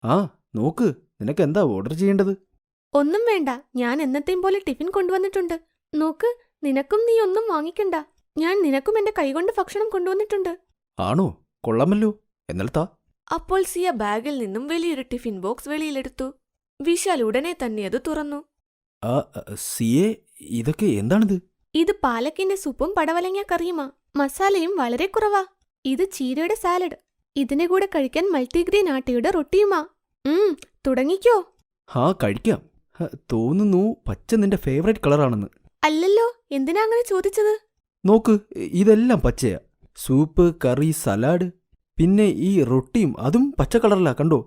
ആ നോക്ക്, നിനക്ക് എന്താ ഓർഡർ ചെയ്യേണ്ടത്? ഒന്നും വേണ്ട, ഞാൻ എന്നത്തെയും പോലെ ടിഫിൻ കൊണ്ടുവന്നിട്ടുണ്ട്. നോക്ക്, നിനക്കും നീ ഒന്നും വാങ്ങിക്കണ്ട. ഞാൻ നിനക്കും എന്റെ കൈകൊണ്ട് ഭക്ഷണം കൊണ്ടുവന്നിട്ടുണ്ട്. ആണോ? കൊള്ളാമല്ലോ. എന്നാൽ താ. അപ്പോൾ സിയ ബാഗിൽ നിന്നും വലിയൊരു ടിഫിൻ ബോക്സ് വെളിയിലെടുത്തു. വിശാൽ ഉടനെ തന്നെ അത് തുറന്നു. ആ സിയെ, ഇതൊക്കെ എന്താണിത്? ഇത് പാലക്കിന്റെ സൂപ്പും പടവലങ്ങ കറിയുമാ. മസാലയും വളരെ കുറവാ. ഇത് ചീരയുടെ സാലഡ്. ഇതിന്റെ കൂടെ കഴിക്കാൻ മൾട്ടിഗ്രെയിൻ ആട്ടയുടെ റൊട്ടിയുമാ. തുടങ്ങിക്കോ. കഴിക്കാം. തോന്നുന്നു പച്ച നിന്റെ ഫേവറേറ്റ് കളറാണെന്ന്. അല്ലല്ലോ, എന്തിനാ അങ്ങനെ ചോദിച്ചത്? നോക്ക്, ഇതെല്ലാം പച്ചയാ. സൂപ്പ്, കറി, സലാഡ്, പിന്നെ ഈ റൊട്ടിയും അതും പച്ച കളറിലാ, കണ്ടോ?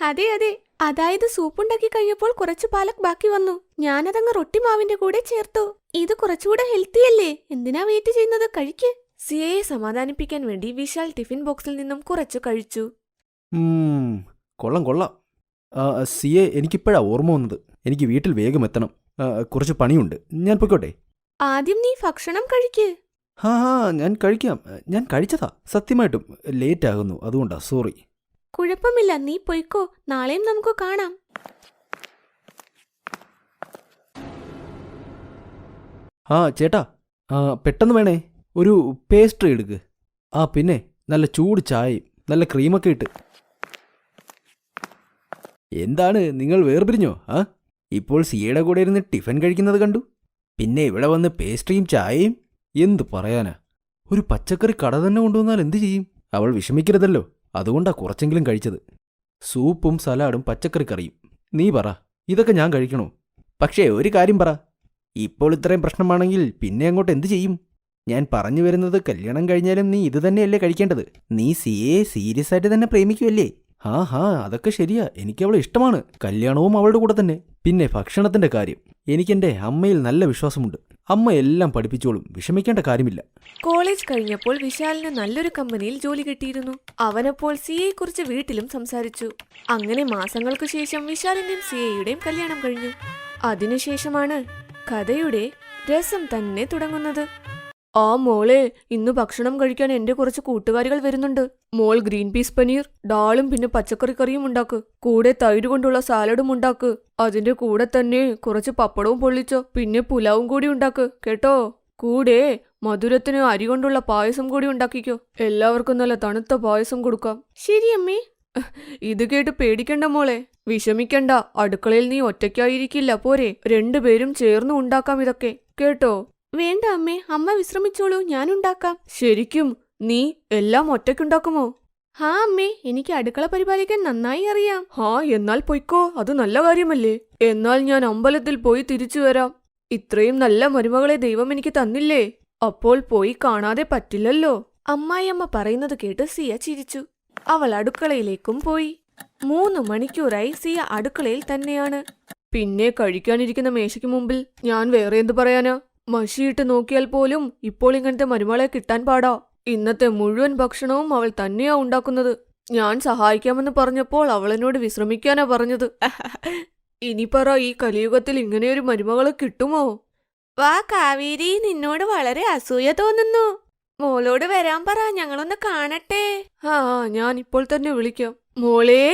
അതെ അതെ, അതായത് സൂപ്പുണ്ടാക്കി കഴിഞ്ഞപ്പോൾ കുറച്ച് പാലക് ബാക്കി വന്നു. ഞാനതങ്ങ് റൊട്ടി മാവിന്റെ കൂടെ ചേർത്തു. ഇത് കുറച്ചുകൂടെ ഹെൽത്തി അല്ലേ? എന്തിനാ വെയിറ്റ് ചെയ്യുന്നത്? കഴിക്ക്. സിയയെ സമാധാനിപ്പിക്കാൻ വേണ്ടി വിശാൽ ടിഫിൻ ബോക്സിൽ നിന്നും കുറച്ചു കഴിച്ചു. കൊള്ളാം കൊള്ളാം. സിയെ, എനിക്കിപ്പോഴാ ഓർമ്മ വന്നത്. എനിക്ക് വീട്ടിൽ വേഗം എത്തണം. കുറച്ച് പണിയുണ്ട്. ഞാൻ പൊയ്ക്കോട്ടെ? ആദ്യം നീ ഭക്ഷണം കഴിക്ക്. ഞാൻ കഴിക്കാം. ഞാൻ കഴിച്ചതാ. സത്യമായിട്ടും ലേറ്റ് ആകുന്നു, അതുകൊണ്ടാ. സോറി. കുഴപ്പമില്ല, നീ പൊയ്ക്കോ. നാളെയും നമുക്ക് കാണാം. ചേട്ടാ, പെട്ടെന്ന് വേണേ. ഒരു പേസ്ട്രി എടുക്ക്. പിന്നെ നല്ല ചൂട് ചായയും നല്ല ക്രീമൊക്കെ ഇട്ട്. എന്താണ്, നിങ്ങൾ വേർപിരിഞ്ഞോ? ഇപ്പോൾ സിയുടെ കൂടെ ഇരുന്ന് ടിഫിൻ കഴിക്കുന്നത് കണ്ടു. പിന്നെ ഇവിടെ വന്ന് പേസ്ട്രിയും ചായയും. എന്തു പറയാനാ? ഒരു പച്ചക്കറി കട തന്നെ കൊണ്ടുവന്നാൽ എന്തു ചെയ്യും? അവൾ വിഷമിക്കരുതല്ലോ, അതുകൊണ്ടാ കുറച്ചെങ്കിലും കഴിച്ചത്. സൂപ്പും സലാഡും പച്ചക്കറി കറിയും. നീ പറ, ഇതൊക്കെ ഞാൻ കഴിക്കണോ? പക്ഷേ ഒരു കാര്യം പറ, ഇപ്പോൾ ഇത്രയും പ്രശ്നമാണെങ്കിൽ പിന്നെ അങ്ങോട്ട് എന്തു ചെയ്യും? ഞാൻ പറഞ്ഞു വരുന്നത്, കല്യാണം കഴിഞ്ഞാലും നീ ഇത് തന്നെയല്ലേ കഴിക്കേണ്ടത്. നീ സിയെ സീരിയസ് ആയിട്ട് തന്നെ പ്രേമിക്കുമല്ലേ? അതൊക്കെ ശരിയാ. എനിക്കവളെ ഇഷ്ടമാണ്. കല്യാണവും അവളുടെ കൂടെ തന്നെ. പിന്നെ ഭക്ഷണത്തിന്റെ കാര്യം, എനിക്കെന്റെ അമ്മയിൽ നല്ല വിശ്വാസമുണ്ട്. അമ്മ എല്ലാം പഠിപ്പിച്ചോളും, വിഷമിക്കേണ്ട കാര്യമില്ല. കോളേജ് കഴിഞ്ഞപ്പോൾ വിശാലിന് നല്ലൊരു കമ്പനിയിൽ ജോലി കിട്ടിയിരുന്നു. അവനപ്പോൾ സിയെക്കുറിച്ച് വീട്ടിലും സംസാരിച്ചു. അങ്ങനെ മാസങ്ങൾക്കു ശേഷം വിശാലിന്റെയും സിയയുടെയും കല്യാണം കഴിഞ്ഞു. അതിനുശേഷമാണ് കഥയുടെ രസം തന്നെ തുടങ്ങുന്നത്. മോളെ, ഇന്ന് ഭക്ഷണം കഴിക്കാൻ എന്റെ കുറച്ച് കൂട്ടുകാരികൾ വരുന്നുണ്ട്. മോൾ ഗ്രീൻ പീസ് പനീർ, ഡാളും പിന്നെ പച്ചക്കറി കറിയും ഉണ്ടാക്ക്. കൂടെ തൈര് കൊണ്ടുള്ള സാലഡും ഉണ്ടാക്ക്. അതിന്റെ കൂടെ തന്നെ കുറച്ച് പപ്പടവും പൊള്ളിച്ചോ. പിന്നെ പുലാവും കൂടി ഉണ്ടാക്ക്, കേട്ടോ? കൂടെ മധുരത്തിന് അരി കൊണ്ടുള്ള പായസം കൂടി ഉണ്ടാക്കിക്കോ. എല്ലാവർക്കും നല്ല തണുത്ത പായസം കൊടുക്കാം. ശരി അമ്മേ. ഇത് കേട്ട് പേടിക്കണ്ട മോളെ, വിഷമിക്കണ്ട. അടുക്കളയിൽ നീ ഒറ്റയ്ക്കായിരിക്കില്ല, പോരെ? രണ്ടുപേരും ചേർന്ന് ഉണ്ടാക്കാം ഇതൊക്കെ, കേട്ടോ? വേണ്ട അമ്മേ, അമ്മ വിശ്രമിച്ചോളൂ, ഞാനുണ്ടാക്കാം. ശരിക്കും നീ എല്ലാം ഒറ്റയ്ക്കുണ്ടാക്കുമോ? അമ്മേ, എനിക്ക് അടുക്കള പരിപാലിക്കാൻ നന്നായി അറിയാം. എന്നാൽ പൊയ്ക്കോ, അത് നല്ല കാര്യമല്ലേ. എന്നാൽ ഞാൻ അമ്പലത്തിൽ പോയി തിരിച്ചു വരാം. ഇത്രയും നല്ല മരുമകളെ ദൈവം എനിക്ക് തന്നില്ലേ, അപ്പോൾ പോയി കാണാതെ പറ്റില്ലല്ലോ. അമ്മായിയമ്മ പറയുന്നത് കേട്ട് സിയ ചിരിച്ചു. അവൾ അടുക്കളയിലേക്കും പോയി. 3 മണിക്കൂറായി സിയ അടുക്കളയിൽ തന്നെയാണ്. പിന്നെ കഴിക്കാനിരിക്കുന്ന മേശയ്ക്ക് മുമ്പിൽ ഞാൻ വേറെ എന്തു പറയാനാ? മഷിയിട്ട് നോക്കിയാൽ പോലും ഇപ്പോൾ ഇങ്ങനത്തെ മരുമകളെ കിട്ടാൻ പാടാ. ഇന്നത്തെ മുഴുവൻ ഭക്ഷണവും അവൾ തന്നെയാ ഉണ്ടാക്കുന്നത്. ഞാൻ സഹായിക്കാമെന്ന് പറഞ്ഞപ്പോൾ അവൾ എന്നോട് വിശ്രമിക്കാനാ പറഞ്ഞത്. ഇനി പറ, ഈ കലിയുഗത്തിൽ ഇങ്ങനെയൊരു മരുമകളെ കിട്ടുമോ? വാ കാവേരി, നിന്നോട് വളരെ അസൂയ തോന്നുന്നു. മോളോട് വരാൻ പറ, ഞങ്ങളൊന്ന് കാണട്ടെ. ഞാൻ ഇപ്പോൾ തന്നെ വിളിക്കാം. മോളെ,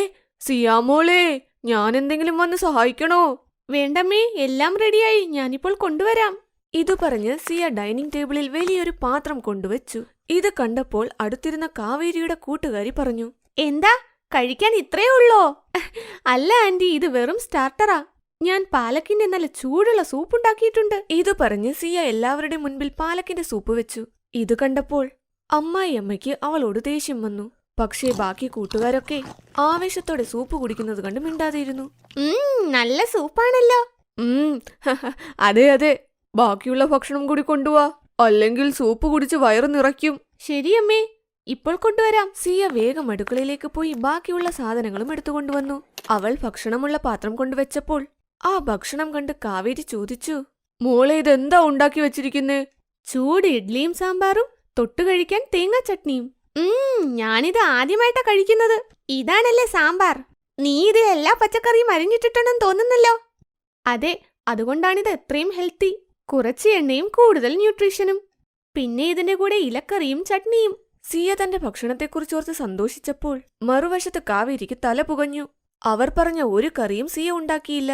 സിയാമോളെ, ഞാൻ എന്തെങ്കിലും വന്ന് സഹായിക്കണോ? വേണ്ടമ്മേ, എല്ലാം റെഡിയായി, ഞാനിപ്പോൾ കൊണ്ടുവരാം. ഇതു പറഞ്ഞ് സിയ ഡൈനിങ് ടേബിളിൽ വലിയൊരു പാത്രം കൊണ്ടുവച്ചു. ഇത് കണ്ടപ്പോൾ അടുത്തിരുന്ന കാവേരിയുടെ കൂട്ടുകാരി പറഞ്ഞു, എന്താ, കഴിക്കാൻ ഇത്രയേ ഉള്ളോ? അല്ല ആന്റി, ഇത് വെറും സ്റ്റാർട്ടറാ. ഞാൻ പാലക്കിന്റെ നല്ല ചൂടുള്ള സൂപ്പ് ഉണ്ടാക്കിയിട്ടുണ്ട്. ഇത് പറഞ്ഞ് സിയ എല്ലാവരുടെ മുൻപിൽ പാലക്കിന്റെ സൂപ്പ് വെച്ചു. ഇത് കണ്ടപ്പോൾ അമ്മായിയമ്മയ്ക്ക് അവളോട് ദേഷ്യം വന്നു. പക്ഷേ ബാക്കി കൂട്ടുകാരൊക്കെ ആവേശത്തോടെ സൂപ്പ് കുടിക്കുന്നത് കണ്ട് മിണ്ടാതിരുന്നു. നല്ല സൂപ്പാണല്ലോ. അതെ അതെ, ബാക്കിയുള്ള ഭക്ഷണം കൂടി കൊണ്ടുവാ, അല്ലെങ്കിൽ സൂപ്പ് കുടിച്ച് വയറ് നിറയ്ക്കും. ശരിയമ്മേ, ഇപ്പോൾ കൊണ്ടുവരാം. സിയ വേഗം അടുക്കളയിലേക്ക് പോയി ബാക്കിയുള്ള സാധനങ്ങളും എടുത്തുകൊണ്ടുവന്നു. അവൾ ഭക്ഷണമുള്ള പാത്രം കൊണ്ടുവച്ചപ്പോൾ ആ ഭക്ഷണം കണ്ട് കാവേരി ചോദിച്ചു, മോളെ, ഇതെന്താ ഉണ്ടാക്കി വെച്ചിരിക്കുന്നേ? ചൂട് ഇഡ്ലിയും സാമ്പാറും, തൊട്ടു കഴിക്കാൻ തേങ്ങാ ചട്നിയും. ഞാനിത് ആദ്യമായിട്ടാ കഴിക്കുന്നത്. ഇതാണല്ലേ സാമ്പാർ? നീ ഇത് എല്ലാ പച്ചക്കറിയും അരിഞ്ഞിട്ടിട്ടുണ്ടെന്ന് തോന്നുന്നല്ലോ. അതെ, അതുകൊണ്ടാണിത് എത്രയും ഹെൽത്തി. കുറച്ച് എണ്ണയും കൂടുതൽ ന്യൂട്രീഷനും. പിന്നെ ഇതിന്റെ കൂടെ ഇലക്കറിയും ചട്നിയും. സിയ തന്റെ ഭക്ഷണത്തെക്കുറിച്ചോർത്ത് സന്തോഷിച്ചപ്പോൾ മറുവശത്ത് കാവേരിക്ക് തല പുകഞ്ഞു. അവർ പറഞ്ഞ ഒരു കറിയും സിയ ഉണ്ടാക്കിയില്ല.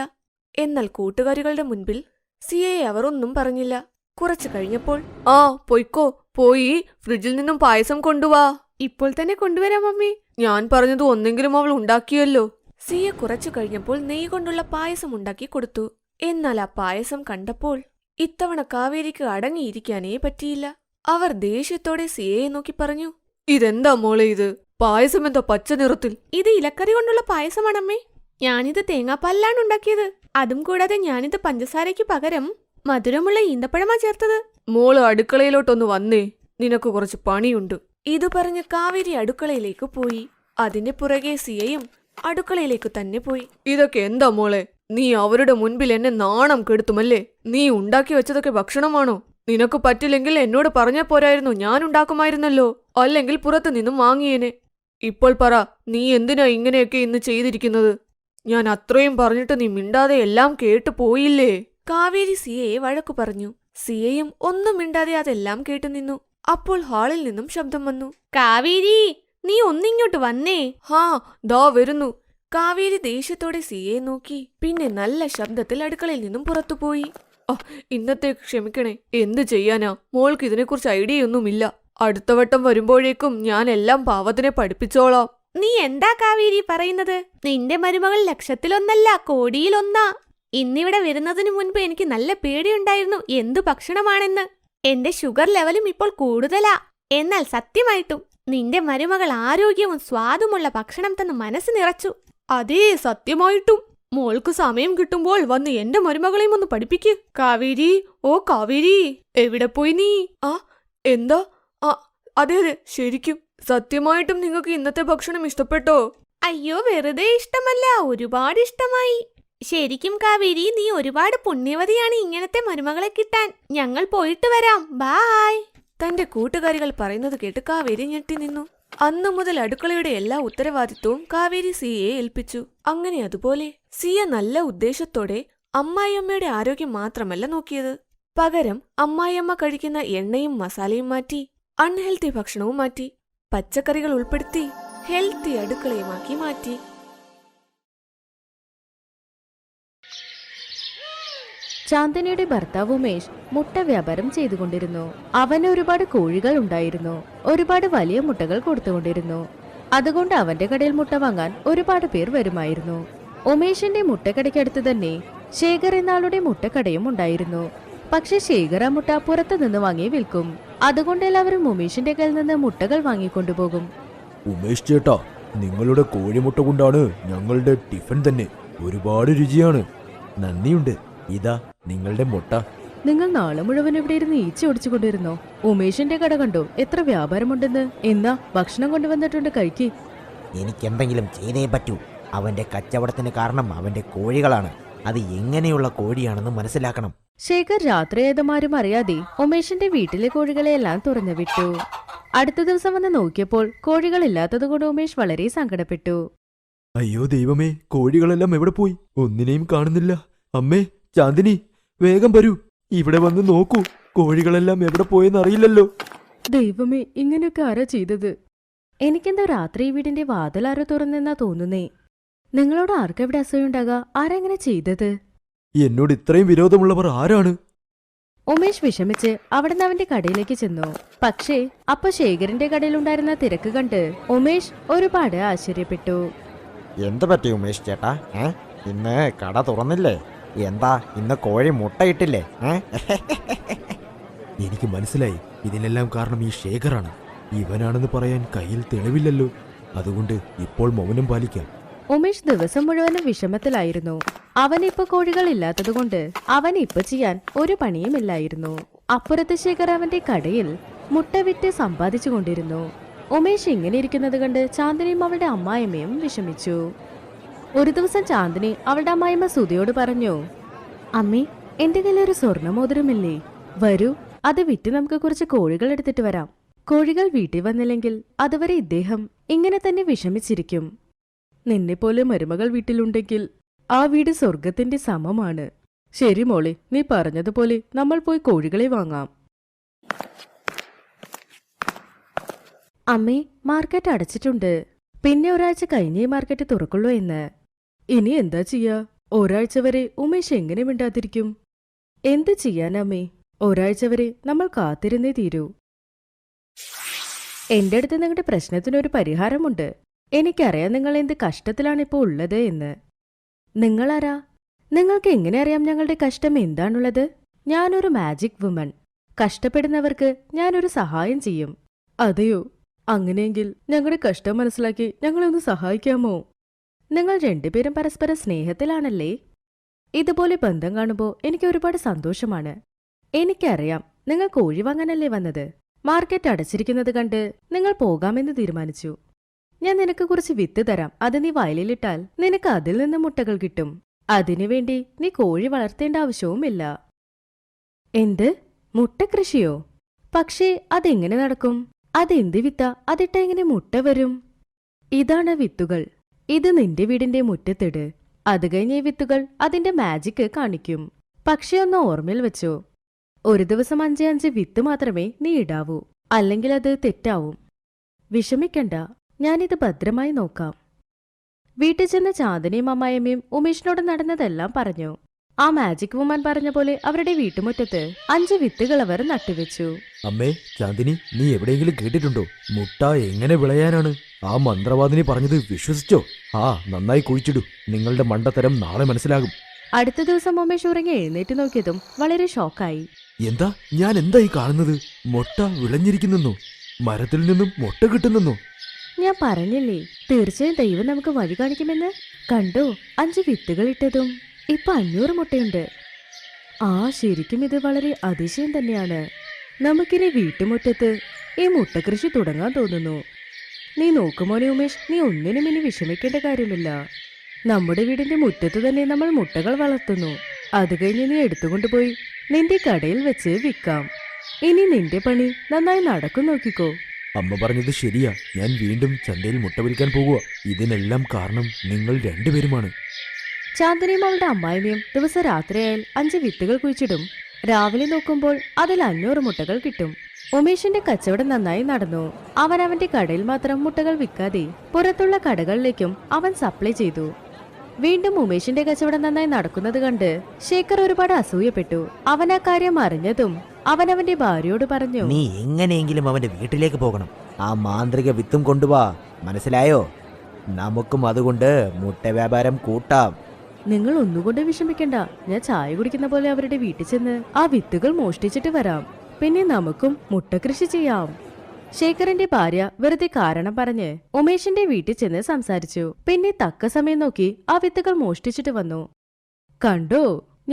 എന്നാൽ കൂട്ടുകാരികളുടെ മുൻപിൽ സിയയെ അവർ ഒന്നും പറഞ്ഞില്ല. കുറച്ചു കഴിഞ്ഞപ്പോൾ, ആ പൊയ്ക്കോ, പോയി ഫ്രിഡ്ജിൽ നിന്നും പായസം കൊണ്ടുവാ. ഇപ്പോൾ തന്നെ കൊണ്ടുവരാം മമ്മി. ഞാൻ പറഞ്ഞത് ഒന്നെങ്കിലും അവൾ ഉണ്ടാക്കിയല്ലോ. സിയ കുറച്ചു കഴിഞ്ഞപ്പോൾ നെയ്യ് കൊണ്ടുള്ള പായസം ഉണ്ടാക്കി കൊടുത്തു. എന്നാൽ ആ പായസം കണ്ടപ്പോൾ ഇത്തവണ കാവേരിക്ക് അടങ്ങിയിരിക്കാനേ പറ്റിയില്ല. അവർ ദേഷ്യത്തോടെ സിയയെ നോക്കി പറഞ്ഞു, ഇതെന്താ മോളെ ഇത്? പായസം എന്താ പച്ച നിറത്തിൽ? ഇത് ഇലക്കറി കൊണ്ടുള്ള പായസമാണമ്മേ. ഞാനിത് തേങ്ങാപ്പാലിലാണ് ഉണ്ടാക്കിയത്. അതും കൂടാതെ ഞാനിത് പഞ്ചസാരയ്ക്ക് പകരം മധുരമുള്ള ഈന്തപ്പഴമാ ചേർത്തത്. മോള് അടുക്കളയിലോട്ടൊന്ന് വന്നേ, നിനക്ക് കുറച്ച് പണിയുണ്ട്. ഇത് പറഞ്ഞ് കാവേരി അടുക്കളയിലേക്ക് പോയി. അതിന്റെ പുറകെ സിയയും അടുക്കളയിലേക്ക് തന്നെ പോയി. ഇതൊക്കെ എന്താ മോളെ? നീ അവരുടെ മുൻപിൽ എന്നെ നാണം കെടുത്തുമല്ലേ? നീ ഉണ്ടാക്കി വെച്ചതൊക്കെ ഭക്ഷണമാണോ? നിനക്ക് പറ്റില്ലെങ്കിൽ എന്നോട് പറഞ്ഞാ പോരായിരുന്നു, ഞാൻ ഉണ്ടാക്കുമായിരുന്നല്ലോ. അല്ലെങ്കിൽ പുറത്തു നിന്നും വാങ്ങിയേനെ. ഇപ്പോൾ പറ, നീ എന്തിനാ ഇങ്ങനെയൊക്കെ ഇന്ന് ചെയ്തിരിക്കുന്നത്? ഞാൻ അത്രയും പറഞ്ഞിട്ട് നീ മിണ്ടാതെ എല്ലാം കേട്ടു പോയില്ലേ? കാവേരി സിയയെ വഴക്കു പറഞ്ഞു. സിയയും ഒന്നും മിണ്ടാതെ അതെല്ലാം കേട്ടു നിന്നു. അപ്പോൾ ഹാളിൽ നിന്നും ശബ്ദം വന്നു. കാവേരി, നീ ഒന്നിങ്ങോട്ട് വന്നേ. ഹാ, ദാ വരുന്നു. കാവേരി ദേഷ്യത്തോടെ സിയയെ നോക്കി. പിന്നെ നല്ല ശബ്ദത്തിൽ അടുക്കളയിൽ നിന്നും പുറത്തുപോയി. ഇന്നത്തേക്ക് ക്ഷമിക്കണേ. എന്തു ചെയ്യാനാ, മോൾക്ക് ഇതിനെക്കുറിച്ച് ഐഡിയൊന്നുമില്ല. അടുത്ത വട്ടം വരുമ്പോഴേക്കും ഞാൻ എല്ലാം പാവത്തിനെ പഠിപ്പിച്ചോളാം. നീ എന്താ കാവേരി പറയുന്നത്? നിന്റെ മരുമകൾ ലക്ഷത്തിലൊന്നല്ല, കോടിയിലൊന്നാ. ഇന്നിവിടെ വരുന്നതിന് മുൻപ് എനിക്ക് നല്ല പേടിയുണ്ടായിരുന്നു എന്തു ഭക്ഷണമാണെന്ന്. എന്റെ ഷുഗർ ലെവലും ഇപ്പോൾ കൂടുതലാ. എന്നാൽ സത്യമായിട്ടും നിന്റെ മരുമകൾ ആരോഗ്യവും സ്വാദുമുള്ള ഭക്ഷണം തന്ന് മനസ്സ് നിറച്ചു. അതേ, സത്യമായിട്ടും. മോൾക്ക് സമയം കിട്ടുമ്പോൾ വന്ന് എന്റെ മരുമകളെയും ഒന്ന് പഠിപ്പിക്ക്. കാവേരി, ഓ കാവേരി, എവിടെ പോയി നീ? എന്താ? അതെ അതെ, ശരിക്കും സത്യമായിട്ടും നിങ്ങൾക്ക് ഇന്നത്തെ ഭക്ഷണം ഇഷ്ടപ്പെട്ടോ? അയ്യോ, വെറുതെ ഇഷ്ടമല്ല, ഒരുപാട് ഇഷ്ടമായി. ശരിക്കും കാവേരി, നീ ഒരുപാട് പുണ്യവതിയാണ് ഇങ്ങനത്തെ മരുമകളെ കിട്ടാൻ. ഞങ്ങൾ പോയിട്ട് വരാം, ബായ്. തന്റെ കൂട്ടുകാരികൾ പറയുന്നത് കേട്ട് കാവേരി ഞെട്ടി നിന്നു. അന്നു മുതൽ അടുക്കളയുടെ എല്ലാ ഉത്തരവാദിത്വവും കാവേരി സിയയെ ഏൽപ്പിച്ചു. അങ്ങനെ അതുപോലെ സിയ നല്ല ഉദ്ദേശത്തോടെ അമ്മായിയമ്മയുടെ ആരോഗ്യം മാത്രമല്ല നോക്കിയത്. പകരം അമ്മായിയമ്മ കഴിക്കുന്ന എണ്ണയും മസാലയും മാറ്റി അൺഹെൽത്തി ഭക്ഷണവും മാറ്റി പച്ചക്കറികൾ ഉൾപ്പെടുത്തി ഹെൽത്തി അടുക്കളയുമാക്കി മാറ്റി. ചാന്ദിനിയുടെ ഭർത്താവ് ഉമേഷ് മുട്ട വ്യാപാരം ചെയ്തുകൊണ്ടിരുന്നു. അവന് ഒരുപാട് കോഴികൾ ഉണ്ടായിരുന്നു. ഒരുപാട് വലിയ മുട്ടകൾ കൊടുത്തുകൊണ്ടിരുന്നു. അതുകൊണ്ട് അവന്റെ കടയിൽ മുട്ട വാങ്ങാൻ ഒരുപാട് പേർ വരുമായിരുന്നു. ഉമേഷിന്റെ മുട്ടക്കടയ്ക്കടുത്ത് തന്നെ ശേഖർ എന്നാളുടെ മുട്ടക്കടയും ഉണ്ടായിരുന്നു. പക്ഷെ ശേഖർ ആ മുട്ട പുറത്തു നിന്ന് വാങ്ങി വിൽക്കും. അതുകൊണ്ട് എല്ലാവരും ഉമേഷിന്റെ കയ്യിൽ നിന്ന് മുട്ടകൾ വാങ്ങിക്കൊണ്ടുപോകും. ഉമേഷ് ചേട്ടാ, നിങ്ങളുടെ കോഴിമുട്ട കൊണ്ടാണ് ഞങ്ങളുടെ ടിഫിൻ തന്നെ. ഒരുപാട് രുചിയാണ്. നന്ദിയുണ്ട്. ഇതാ നിങ്ങളുടെ മുട്ട. നിങ്ങൾ നാളെ മുഴുവൻ ഇവിടെ ഇരുന്ന് ഈച്ച ഓടിച്ചുകൊണ്ടിരുന്നോ? ഉമേഷിന്റെ കട കണ്ടോ എത്ര വ്യാപാരമുണ്ടെന്ന്? എന്നാ ഭക്ഷണം കൊണ്ടുവന്നിട്ടുണ്ട്, കഴിക്ക്. എനിക്കെന്തെങ്കിലും ചെയ്തേ പറ്റൂ. അവന്റെ കച്ചവടത്തിന് കാരണം അവന്റെ കോഴികളാണ്. അത് എങ്ങനെയുള്ള കോഴിയാണെന്ന് മനസ്സിലാക്കണം. ശേഖർ രാത്രിയായതുമാരും അറിയാതെ ഉമേഷിന്റെ വീട്ടിലെ കോഴികളെയെല്ലാം തുറന്നു വിട്ടു. അടുത്ത ദിവസം വന്ന് നോക്കിയപ്പോൾ കോഴികളില്ലാത്തതുകൊണ്ട് ഉമേഷ് വളരെ സങ്കടപ്പെട്ടു. അയ്യോ ദൈവമേ, കോഴികളെല്ലാം എവിടെ പോയി? ഒന്നിനെയും കാണുന്നില്ല. അമ്മേ, ചാന്ദിനി, വേഗം വരൂ. ഇവിടെ വന്ന് നോക്കൂ. കോഴികളെല്ലാം എവിടെ പോയെന്ന് അറിയില്ലല്ലോ. ദൈവമേ, ഇങ്ങനെയൊക്കെ ആരാ ചെയ്തത്? എനിക്കെന്താ രാത്രി വീടിന്റെ വാതിലാരോ തുറന്നെന്നാ തോന്നുന്നേ. നിങ്ങളോട് ആർക്കെവിടെ അസൂയുണ്ടാകാ? ആരെങ്ങനെ ചെയ്തത്? എന്നോട് ഇത്രയും വിരോധമുള്ളവർ ആരാണ്? ഉമേഷ് വിഷമിച്ച് അവിടുന്ന് അവന്റെ കടയിലേക്ക് ചെന്നു. പക്ഷേ അപ്പൊ ശേഖരന്റെ കടയിലുണ്ടായിരുന്ന തിരക്ക് കണ്ട് ഉമേഷ് ഒരുപാട് ആശ്ചര്യപ്പെട്ടു. എന്ത് പറ്റി ഉമേഷ് ചേട്ടാ? ഇന്ന് കട തുറന്നില്ലേ? എന്താ ഇന്ന് കോഴി മുട്ടയിട്ടില്ലേ? എനിക്ക് മനസ്സിലായി. ഇതിനെല്ലാം കാരണം ഈ ശേഖറാണ്. ഇവനാണെന്ന് പറയാൻ കയ്യിൽ തെളിവില്ലല്ലോ. അതുകൊണ്ട് ഇപ്പോൾ മൗനം പാലിക്കാം. ഉമേഷ് ദിവസം മുഴുവനും വിഷമത്തിലായിരുന്നു. അവനിപ്പോ കോഴികളില്ലാത്തതുകൊണ്ട് അവൻ ഇപ്പൊ ചെയ്യാൻ ഒരു പണിയുമില്ലായിരുന്നു. അപ്പുറത്തെ ശേഖർ അവന്റെ കടയിൽ മുട്ട വിറ്റ് സമ്പാദിച്ചുകൊണ്ടിരുന്നു. ഉമേഷ് ഇങ്ങനെ ഇരിക്കുന്നത് കണ്ട് ചാന്ദിനിയും അവളുടെ അമ്മായിമ്മയും വിഷമിച്ചു. ഒരു ദിവസം ചാന്ദിനി അവളുടെ അമ്മായിമ്മ സുധിയോട് പറഞ്ഞു, അമ്മേ, എന്റെ കയ്യിൽ ഒരു സ്വർണ്ണമോതിരമില്ലേ? വരൂ, അത് വിറ്റ് നമുക്ക് കുറച്ച് കോഴികൾ എടുത്തിട്ട് വരാം. കോഴികൾ വീട്ടിൽ വന്നില്ലെങ്കിൽ അതുവരെ ഇദ്ദേഹം ഇങ്ങനെ തന്നെ വിഷമിച്ചിരിക്കും. നിന്നെപ്പോലെ മരുമകൾ വീട്ടിലുണ്ടെങ്കിൽ ആ വീട് സ്വർഗത്തിന്റെ സമമാണ്. ശരി മോളെ, നീ പറഞ്ഞതുപോലെ നമ്മൾ പോയി കോഴികളെ വാങ്ങാം. അമ്മേ, മാർക്കറ്റ് അടച്ചിട്ടുണ്ട്. പിന്നെ ഒരാഴ്ച കഴിഞ്ഞേ മാർക്കറ്റ് തുറക്കുള്ളൂ എന്ന്. ഇനി എന്താ ചെയ്യാ? ഒരാഴ്ച വരെ ഉമേഷ് എങ്ങനെ മിണ്ടാതിരിക്കും? എന്ത് ചെയ്യാനമ്മേ? ഒരാഴ്ച വരെ നമ്മൾ കാത്തിരുന്നേ തീരൂ. എന്റെ അടുത്ത് നിങ്ങളുടെ പ്രശ്നത്തിനൊരു പരിഹാരമുണ്ട്. എനിക്കറിയാം നിങ്ങൾ എന്ത് കഷ്ടത്തിലാണിപ്പോ ഉള്ളത് എന്ന്. നിങ്ങളാരാ? നിങ്ങൾക്ക് എങ്ങനെ അറിയാം ഞങ്ങളുടെ കഷ്ടം എന്താണുള്ളത്? ഞാനൊരു മാജിക് വുമൺ. കഷ്ടപ്പെടുന്നവർക്ക് ഞാനൊരു സഹായം ചെയ്യും. അതെയോ? അങ്ങനെയെങ്കിൽ ഞങ്ങളുടെ കഷ്ടം മനസ്സിലാക്കി ഞങ്ങളെ ഒന്ന് സഹായിക്കാമോ? നിങ്ങൾ രണ്ടുപേരും പരസ്പരം സ്നേഹത്തിലാണല്ലേ? ഇതുപോലെ ബന്ധം കാണുമ്പോൾ എനിക്ക് ഒരുപാട് സന്തോഷമാണ്. എനിക്കറിയാം നിങ്ങൾ കോഴി വാങ്ങാനല്ലേ വന്നത്. മാർക്കറ്റ് അടച്ചിരിക്കുന്നത് കണ്ട് നിങ്ങൾ പോകാമെന്ന് തീരുമാനിച്ചു. ഞാൻ നിനക്ക് കുറച്ച് വിത്ത് തരാം. അത് നീ വയലിലിട്ടാൽ നിനക്ക് അതിൽ നിന്ന് മുട്ടകൾ കിട്ടും. അതിനുവേണ്ടി നീ കോഴി വളർത്തേണ്ട ആവശ്യവുമില്ല. എന്ത്? മുട്ടകൃഷിയോ? പക്ഷേ അതെങ്ങനെ നടക്കും? അതെന്ത് വിത്താ? അതിട്ട എങ്ങനെ മുട്ട വരും? ഇതാണ് വിത്തുകൾ. ഇത് നിന്റെ വീടിന്റെ മുറ്റത്തിട്. അത് കഴിഞ്ഞ ഈ വിത്തുകൾ അതിന്റെ മാജിക് കാണിക്കും. പക്ഷേ ഒന്ന് ഓർമ്മയിൽ വെച്ചോ, ഒരു ദിവസം 5 വിത്ത് മാത്രമേ നീ ഇടാവൂ. അല്ലെങ്കിൽ അത് തെറ്റാവും. വിഷമിക്കണ്ട, ഞാനിത് ഭദ്രമായി നോക്കാം. വീട്ടിൽ ചെന്ന് ചാന്ദിനിയും അമ്മായിയമ്മയും ഉമേഷിനോട് നടന്നതെല്ലാം പറഞ്ഞു. ആ മാജിക് വുമൻ പറഞ്ഞ പോലെ അവരുടെ വീട്ടുമുറ്റത്ത് 5 വിത്തുകൾ അവർ നട്ടുവെച്ചു. അമ്മേ, ചാന്ദിനി, നീ എവിടെയെങ്കിലും കേട്ടിട്ടുണ്ടോ മുട്ട എങ്ങനെ വിളയാനാണ്? ആ മന്ത്രവാദിനി പറഞ്ഞത് വിശ്വസിച്ചോ? നന്നായി കുഴിച്ചിടൂ. നിങ്ങളുടെ മണ്ടത്തരം നാളെ മനസ്സിലാകും. അടുത്ത ദിവസം ഉമേഷ് ഉറങ്ങി എഴുന്നേറ്റ് നോക്കിയതും വളരെ ഷോക്കായി. എന്താ ഞാൻ എന്തായി കാണുന്നത്? മുട്ട വിളഞ്ഞിരിക്കുന്നെന്നോ? മരത്തിൽ നിന്നും മുട്ട കിട്ടുന്നെന്നോ? ഞാൻ പറഞ്ഞില്ലേ, തീർച്ചയായും ദൈവം നമുക്ക് വഴി കാണിക്കുമെന്ന്. കണ്ടോ, 5 വിത്തുകൾ ഇട്ടതും ഇപ്പൊ 500 മുട്ടയുണ്ട്. ശരിക്കും ഇത് വളരെ അതിശയം തന്നെയാണ്. നമുക്കിനി വീട്ടുമുറ്റത്ത് ഈ മുട്ടകൃഷി തുടങ്ങാൻ തോന്നുന്നു. നീ നോക്കുമോനെ ഉമേഷ്, നീ ഒന്നിനും ഇനി വിഷമിക്കേണ്ട കാര്യമില്ല. നമ്മുടെ വീടിന്റെ മുറ്റത്ത് തന്നെ നമ്മൾ മുട്ടകൾ വളർത്തുന്നു. അത് കഴിഞ്ഞ് നീ എടുത്തുകൊണ്ടുപോയി നിന്റെ കടയിൽ വെച്ച് വിൽക്കാം. ഇനി നിന്റെ പണി നന്നായി നടക്കും, നോക്കിക്കോ. അമ്മ പറഞ്ഞത് ശരിയാ. ഞാൻ വീണ്ടും ചന്തയിൽ മുട്ട വിൽക്കാൻ പോകുക. ഇതിനെല്ലാം കാരണം നിങ്ങൾ രണ്ടുപേരുമാണ്. ചാന്ദിനിയും അവളുടെ അമ്മായിമ്മയും ദിവസം രാത്രിയായാൽ 5 വിത്തുകൾ കുഴിച്ചിടും. രാവിലെ നോക്കുമ്പോൾ അതിൽ 500 മുട്ടകൾ കിട്ടും. ഉമേഷിന്റെ കച്ചവടം നന്നായി നടന്നു. അവൻ അവന്റെ കടയിൽ മാത്രം മുട്ടകൾ വിൽക്കാതെ പുറത്തുള്ള കടകളിലേക്കും അവൻ സപ്ലൈ ചെയ്തു. വീണ്ടും ഉമേഷിന്റെ കച്ചവടം നന്നായി നടക്കുന്നത് കണ്ട് ശേഖർ ഒരുപാട് അസൂയപ്പെട്ടു. അവൻ ആ കാര്യം അറിഞ്ഞതും അവൻ അവന്റെ ഭാര്യയോട് പറഞ്ഞു, നീ എങ്ങനെയെങ്കിലും അവന്റെ വീട്ടിലേക്ക് പോകണം. ആ മാന്ത്രിക വിത്തും കൊണ്ടുവാ, മനസ്സിലായോ? നമുക്കും അതുകൊണ്ട് മുട്ട വ്യാപാരം കൂട്ടാം. നിങ്ങൾ ഒന്നുകൊണ്ട് വിഷമിക്കണ്ട. ഞാൻ ചായ കുടിക്കുന്ന പോലെ അവരുടെ വീട്ടിൽ ചെന്ന് ആ വിത്തുകൾ മോഷ്ടിച്ചിട്ട് വരാം. പിന്നെ നമുക്കും മുട്ടകൃഷി ചെയ്യാം. ശേഖറിന്റെ ഭാര്യ വെറുതെ കാരണം പറഞ്ഞ് ഉമേഷിന്റെ വീട്ടിൽ ചെന്ന് സംസാരിച്ചു. പിന്നെ തക്ക സമയം നോക്കി ആ വിത്തുകൾ മോഷ്ടിച്ചിട്ട് വന്നു. കണ്ടോ,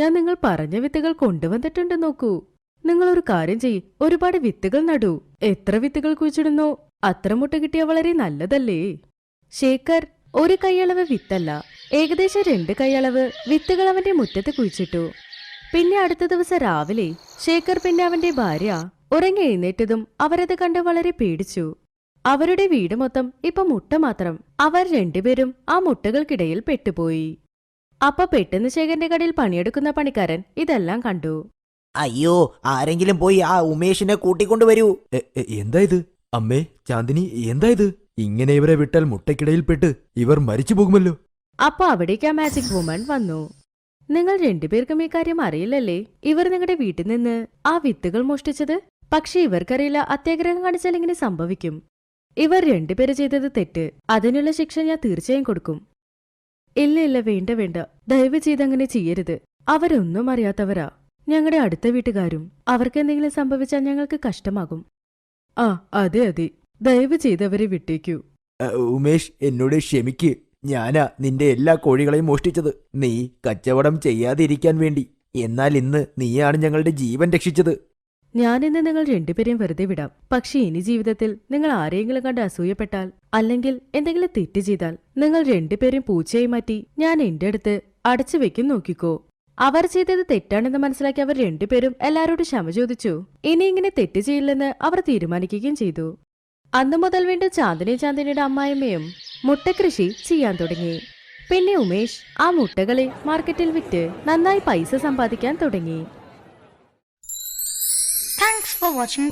ഞാൻ നിങ്ങൾ പറഞ്ഞ വിത്തുകൾ കൊണ്ടുവന്നിട്ടുണ്ട്. നോക്കൂ. നിങ്ങൾ ഒരു കാര്യം ചെയ്യ്, ഒരുപാട് വിത്തുകൾ നടൂ. എത്ര വിത്തുകൾ കുഴിച്ചിടുന്നോ അത്ര മുട്ട കിട്ടിയ വളരെ നല്ലതല്ലേ? ശേഖർ ഒരു കൈയളവ് വിത്തല്ല, ഏകദേശം 2 കൈയളവ് വിത്തുകൾ അവന്റെ മുറ്റത്ത് കുഴിച്ചിട്ടു. പിന്നെ അടുത്ത ദിവസം രാവിലെ ശേഖർ പിന്നെ അവന്റെ ഭാര്യ ഉറങ്ങി എഴുന്നേറ്റതും അവരത് കണ്ട് വളരെ പേടിച്ചു. അവരുടെ വീട് മൊത്തം ഇപ്പൊ മുട്ട മാത്രം. അവർ രണ്ടുപേരും ആ മുട്ടകൾക്കിടയിൽ പെട്ടുപോയി. അപ്പൊ പെട്ടെന്ന് ശേഖരന്റെ കടയിൽ പണിയെടുക്കുന്ന പണിക്കാരൻ ഇതെല്ലാം കണ്ടു. അയ്യോ, ആരെങ്കിലും പോയി ആ ഉമേഷിനെ കൂട്ടിക്കൊണ്ടുവരൂ. എന്താ ഇത്? അമ്മേ, ചാന്ദിനി, എന്താ ഇത്? ഇങ്ങനെ ഇവരെ വിട്ടാൽ മുട്ടയ്ക്കിടയിൽപ്പെട്ട് ഇവർ മരിച്ചു പോകുമല്ലോ. അപ്പൊ അവിടേക്ക് ആ മാജിക് വുമൺ വന്നു. നിങ്ങൾ രണ്ടുപേർക്കും ഈ കാര്യം അറിയില്ലല്ലേ? ഇവർ നിങ്ങളുടെ വീട്ടിൽ നിന്ന് ആ വിത്തുകൾ മോഷ്ടിച്ചത്. പക്ഷെ ഇവർക്കറിയില്ല അത്യാഗ്രഹം കാണിച്ചാൽ ഇങ്ങനെ സംഭവിക്കും. ഇവർ രണ്ടുപേര് ചെയ്തത് തെറ്റ്. അതിനുള്ള ശിക്ഷ ഞാൻ തീർച്ചയായും കൊടുക്കും. ഇല്ല, വേണ്ട, ദയവ് ചെയ്തങ്ങനെ ചെയ്യരുത്. അവരൊന്നും അറിയാത്തവരാ. ഞങ്ങളുടെ അടുത്ത വീട്ടുകാരും. അവർക്ക് എന്തെങ്കിലും സംഭവിച്ചാൽ ഞങ്ങൾക്ക് കഷ്ടമാകും. അതെ, ദയവ് ചെയ്തവരെ വിട്ടേക്കൂ. ഉമേഷ്, എന്നോട് ക്ഷമിക്ക്. ഞാനാ നിന്റെ എല്ലാ കോഴികളെയും മോഷ്ടിച്ചത്, നീ കച്ചവടം ചെയ്യാതിരിക്കാൻ വേണ്ടി. എന്നാൽ ഇന്ന് നീയാണ് ഞങ്ങളുടെ ജീവൻ രക്ഷിച്ചത്. ഞാനിന്ന് നിങ്ങൾ രണ്ടുപേരെയും വെറുതെ വിടാം. പക്ഷെ ഇനി ജീവിതത്തിൽ നിങ്ങൾ ആരെയെങ്കിലും കണ്ട് അസൂയപ്പെട്ടാൽ അല്ലെങ്കിൽ എന്തെങ്കിലും തെറ്റ് ചെയ്താൽ നിങ്ങൾ രണ്ടുപേരും പൂച്ചയായി മാറ്റി ഞാൻ എന്റെ അടുത്ത് അടച്ചു വെക്കും, നോക്കിക്കോ. അവർ ചെയ്തത് തെറ്റാണെന്ന് മനസ്സിലാക്കി അവർ രണ്ടുപേരും എല്ലാരോടും ക്ഷമ ചോദിച്ചു. ഇനി ഇങ്ങനെ തെറ്റ് ചെയ്യില്ലെന്ന് അവർ തീരുമാനിക്കുകയും ചെയ്തു. അന്നു മുതൽ വീണ്ടും ചാന്ദിനിയുടെ അമ്മായിമ്മയും മുട്ടകൃഷി ചെയ്യാൻ തുടങ്ങി. പിന്നെ ഉമേഷ് ആ മുട്ടകളെ മാർക്കറ്റിൽ വിറ്റ് നന്നായി പൈസ സമ്പാദിക്കാൻ തുടങ്ങി. Thanks for watching.